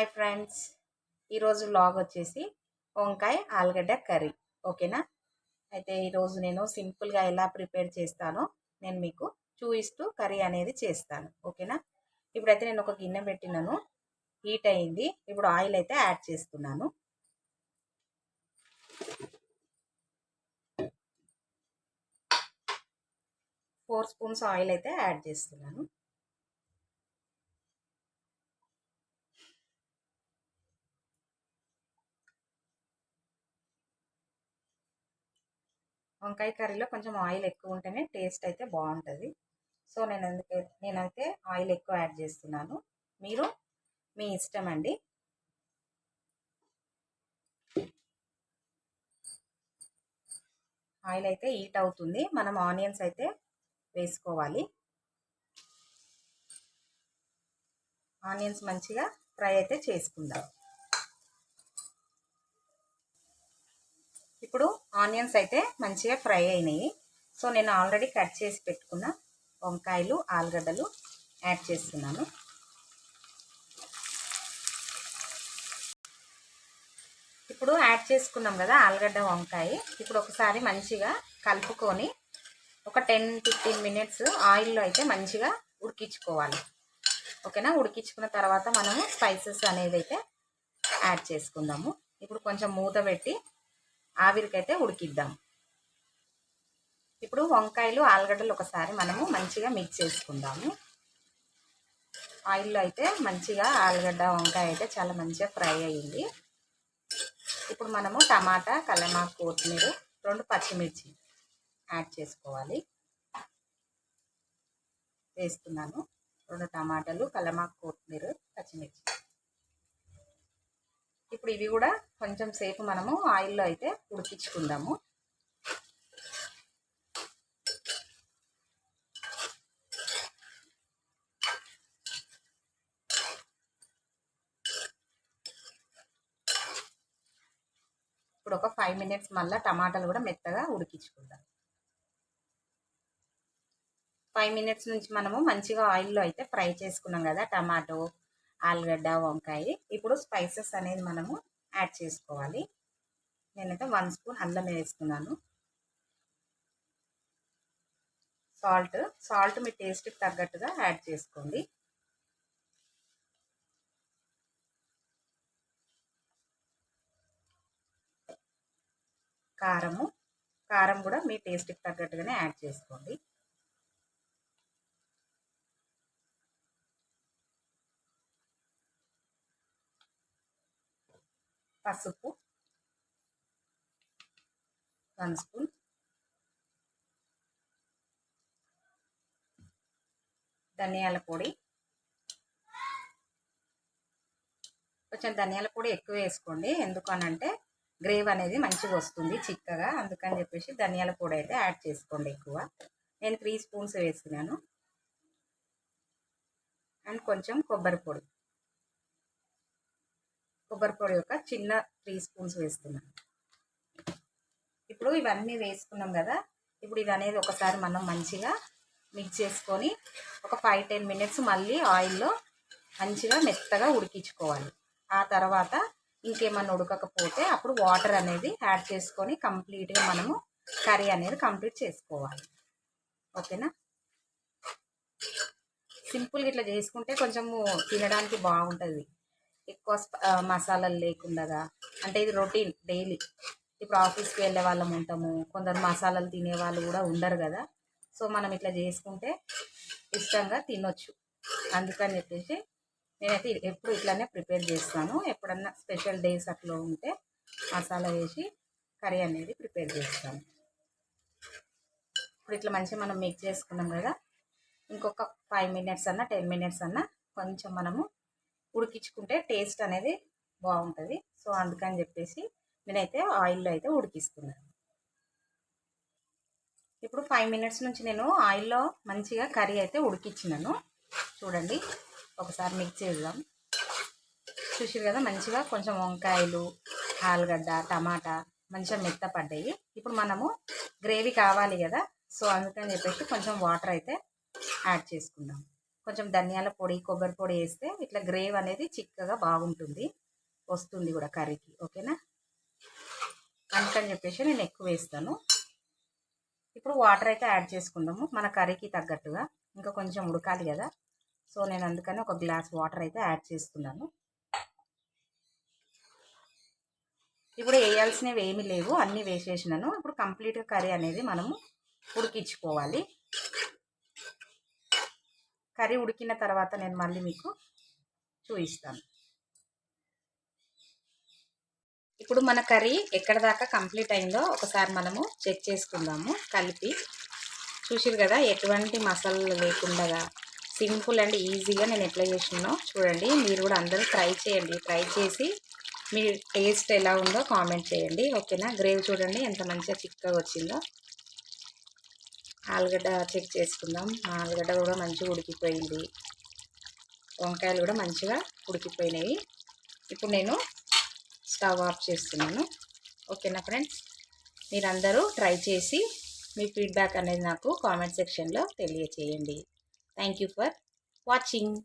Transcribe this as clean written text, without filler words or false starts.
Hi friends, ఈరోజు vlog వచ్చేసి వంకాయ ఆలుగడ్డ కర్రీ. ఓకేనా? అయితే ఈరోజు నేను సింపుల్గా ఎలా ప్రిపేర్ చేస్తానో నేను మీకు చూపిస్తూ కర్రీ అనేది చేస్తాను. ఓకేనా? ఇప్పుడైతే నేను ఒక గిన్నె పెట్టినాను, హీట్ అయ్యింది. ఇప్పుడు ఆయిల్ అయితే యాడ్ చేస్తున్నాను. ఫోర్ స్పూన్స్ ఆయిల్ అయితే యాడ్ చేస్తున్నాను. వంకాయ కర్రీలో కొంచెం ఆయిల్ ఎక్కువ ఉంటేనే టేస్ట్ అయితే బాగుంటుంది. సో నేనైతే ఆయిల్ ఎక్కువ యాడ్ చేస్తున్నాను. మీరు మీ ఇష్టం అండి. ఆయిల్ అయితే హీట్ అవుతుంది. మనం ఆనియన్స్ అయితే వేసుకోవాలి. ఆనియన్స్ మంచిగా ఫ్రై అయితే చేసుకుందాం. ఇప్పుడు ఆనియన్స్ అయితే మంచిగా ఫ్రై అయినాయి. సో నేను ఆల్రెడీ కట్ చేసి పెట్టుకున్న వంకాయలు ఆలుగడ్డలు యాడ్ చేస్తున్నాను. ఇప్పుడు యాడ్ చేసుకున్నాం కదా ఆలుగడ్డ వంకాయ. ఇప్పుడు ఒకసారి మంచిగా కలుపుకొని ఒక 10-15 మినిట్స్ ఆయిల్లో అయితే మంచిగా ఉడికించుకోవాలి. ఓకేనా? ఉడికించుకున్న తర్వాత మనము స్పైసెస్ అనేది అయితే యాడ్ చేసుకుందాము. ఇప్పుడు కొంచెం మూత పెట్టి ఆవిరికైతే ఉడికిద్దాం. ఇప్పుడు వంకాయలు ఆలుగడ్డలు ఒకసారి మనము మంచిగా మిక్స్ చేసుకుందాము. ఆయిల్లో అయితే మంచిగా ఆలుగడ్డ వంకాయ అయితే చాలా మంచిగా ఫ్రై అయ్యింది. ఇప్పుడు మనము టమాటా, కల్లెమాకు, కొత్తిమీర, 2 పచ్చిమిర్చి యాడ్ చేసుకోవాలి. వేస్తున్నాను 2 టమాటాలు, కల్లెమాకు, కొత్తిమీర, పచ్చిమిర్చి. ఇప్పుడు ఇవి కూడా కొంచెం సేపు మనము ఆయిల్లో అయితే ఉడికించుకుందాము. ఇప్పుడు ఒక 5 మినిట్స్ మళ్ళీ టమాటాలు కూడా మెత్తగా ఉడికించుకుందాం. 5 మినిట్స్ నుంచి మనము మంచిగా ఆయిల్లో అయితే ఫ్రై చేసుకున్నాం కదా టమాటో, ఆలుగడ్డ, వంకాయ. ఇప్పుడు స్పైసెస్ అనేది మనము యాడ్ చేసుకోవాలి. నేనైతే 1 స్పూన్ అల్లం వేస్తున్నాను. సాల్ట్ మీ టేస్ట్కి తగ్గట్టుగా యాడ్ చేసుకోండి. కారం కూడా మీ టేస్ట్కి తగ్గట్టుగానే యాడ్ చేసుకోండి. పసుపు 1 స్పూన్, ధనియాల పొడి కొంచెం ధనియాల పొడి ఎక్కువ వేసుకోండి. ఎందుకనంటే గ్రేవీ అనేది మంచిగా వస్తుంది చిక్కగా. అందుకని చెప్పేసి ధనియాల పొడి అయితే యాడ్ చేసుకోండి ఎక్కువ. నేను 3 స్పూన్స్ వేస్తున్నాను. అండ్ కొంచెం కొబ్బరి పొడి ఒక చిన్న 3 స్పూన్స్ వేస్తున్నాను. ఇప్పుడు ఇవన్నీ వేసుకున్నాం కదా. ఇప్పుడు ఇది అనేది ఒకసారి మనం మంచిగా మిక్స్ చేసుకొని ఒక 5-10 మినిట్స్ మళ్ళీ ఆయిల్లో మంచిగా మెత్తగా ఉడికించుకోవాలి. ఆ తర్వాత ఇంకేమన్నా ఉడకకపోతే అప్పుడు వాటర్ అనేది యాడ్ చేసుకొని కంప్లీట్గా మనము కర్రీ అనేది కంప్లీట్ చేసుకోవాలి. ఓకేనా? సింపుల్గా ఇట్లా చేసుకుంటే కొంచెము తినడానికి బాగుంటుంది. ఎక్కువ మసాలాలు లేకుండా. అంటే ఇది రొటీన్ డైలీ. ఇప్పుడు ఆఫీస్కి వెళ్ళే వాళ్ళం ఉంటాము, కొందరు మసాలాలు తినే వాళ్ళు కూడా ఉండరు కదా. సో మనం ఇట్లా చేసుకుంటే ఇష్టంగా తినొచ్చు. అందుకని చెప్పేసి నేనైతే ఎప్పుడు ఇట్లానే ప్రిపేర్ చేస్తాను. ఎప్పుడన్నా స్పెషల్ డేస్ అట్లా ఉంటే మసాలా వేసి కర్రీ అనేది ప్రిపేర్ చేస్తాను. ఇప్పుడు ఇట్లా మంచిగా మనం మిక్స్ చేసుకున్నాం కదా. ఇంకొక 5 మినిట్స్ అన్నా 10 మినిట్స్ అన్నా కొంచెం మనము ఉడికించుకుంటే టేస్ట్ అనేది బాగుంటుంది. సో అందుకని చెప్పేసి నేనైతే ఆయిల్లో అయితే ఉడికిస్తున్నాను. ఇప్పుడు 5 మినిట్స్ నుంచి నేను ఆయిల్లో మంచిగా కర్రీ అయితే ఉడికించినాను. చూడండి, ఒకసారి మిక్స్ చేద్దాం. చూసారు కదా, మంచిగా కొంచెం వంకాయలు, ఆలుగడ్డ, టమాటా మంచిగా మెత్తపడ్డాయి. ఇప్పుడు మనము గ్రేవీ కావాలి కదా. సో అందుకని చెప్పేసి కొంచెం వాటర్ అయితే యాడ్ చేసుకుందాం. కొంచెం ధనియాల పొడి, కొబ్బరి పొడి వేస్తే ఇట్లా గ్రేవ్ అనేది చిక్కగా బాగుంటుంది, వస్తుంది కూడా కర్రీకి. ఓకేనా, అందుకని చెప్పేసి నేను ఎక్కువ వేస్తాను. ఇప్పుడు వాటర్ అయితే యాడ్ చేసుకుందాము మన కర్రీకి తగ్గట్టుగా. ఇంకా కొంచెం ఉడకాలి కదా, సో నేను అందుకని ఒక గ్లాస్ వాటర్ అయితే యాడ్ చేసుకున్నాను. ఇప్పుడు వేయాల్సినవి ఏమీ లేవు, అన్నీ వేసేసినాను. ఇప్పుడు కంప్లీట్గా కర్రీ అనేది మనము ఉడికించుకోవాలి. కర్రీ ఉడికిన తర్వాత నేను మళ్ళీ మీకు చూపిస్తాను. ఇప్పుడు మన కర్రీ ఎక్కడ దాకా కంప్లీట్ అయిందో ఒకసారి మనము చెక్ చేసుకుందాము కలిపి. చూసిరు కదా, ఎటువంటి మసాలాలు లేకుండా సింపుల్ అండ్ ఈజీగా నేను ఎట్లా చేసినానో చూడండి. మీరు కూడా అందరూ ట్రై చేయండి. ట్రై చేసి మీ టేస్ట్ ఎలా ఉందో కామెంట్ చేయండి. ఓకేనా, గ్రేవీ చూడండి ఎంత మంచిగా చిక్కగా వచ్చిందో. ఆలుగడ్డ చెక్ చేసుకుందాం. ఆలుగడ్డ కూడా మంచిగా ఉడికిపోయింది, వంకాయలు కూడా మంచిగా ఉడికిపోయినాయి. ఇప్పుడు నేను స్టవ్ ఆఫ్ చేస్తున్నాను. ఓకేనా ఫ్రెండ్స్, మీరందరూ ట్రై చేసి మీ ఫీడ్బ్యాక్ అనేది నాకు కామెంట్ సెక్షన్లో తెలియచేయండి. Thank you for watching.